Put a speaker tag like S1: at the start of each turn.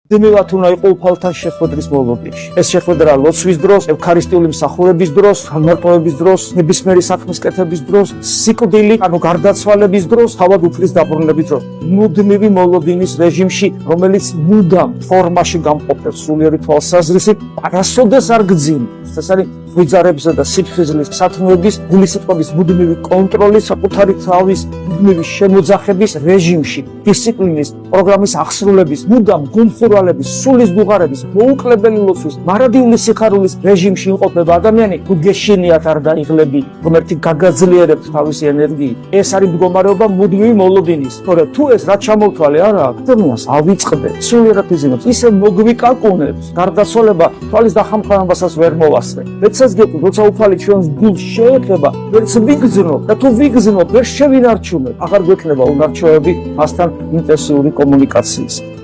S1: დემილათ უნდა იყო უფალთან შეხვედრის მოლოდინში. ეს შეხვედრა ლოცვის დროს, ევქარისტიული მსახურების დროს, განმარტოების დროს, ნებისმიერი საქმის კეთების დროს, სიკვდილი, გარდაცვალების დროს, თავად უფლის დაბრუნების დროს. მუდმივი მოლოდინის რეჟიმში, რომელიც მუდამ ფორმაში გამყოფებს სულიერი თვალსაზრისით, არასოდეს არ გძინავს. ეს არის ვიძარებისა და სიფხიზლის სათნოების, გულისწყობის მუდმივი კონტროლის, საკუთარი თავის მუდმივი შემოძახების რეჟიმში, დისციპლინის, პროგრამის აღსრულების, მუდამ გულხურვალების, სულის ბუღარების, მოუკლებელი ლოცვის, მარადიული სიხარულის რეჟიმში იმყოფება ადამიანი, თუ გეშინიათ არ დაიღლები, ღმერთი გაგაძლიერებთ თავისი ენერგიით. ეს არის მდგომარეობა მუდმივი მოლოდინის. თორემ თუ ეს რაც ჩამოვთვალე არა აქვს, ადამიანს ავიწყდე, სულიერად იზინებს, ისე მოგვიკაკუნებს, გარდაცვალება თვალის დახამხანებასაც ვერ მოვასწრე. ეცაზგეთ, როცა უფალი ჩვენს გულს შეეხება, ვერც ვიგზნოთ და თუ ვიგზნოთ, ვერ შევინარჩუნებთ. აღარ გვექნება უნარჩვევები მასთან ინტენსიური კომუნიკაციის.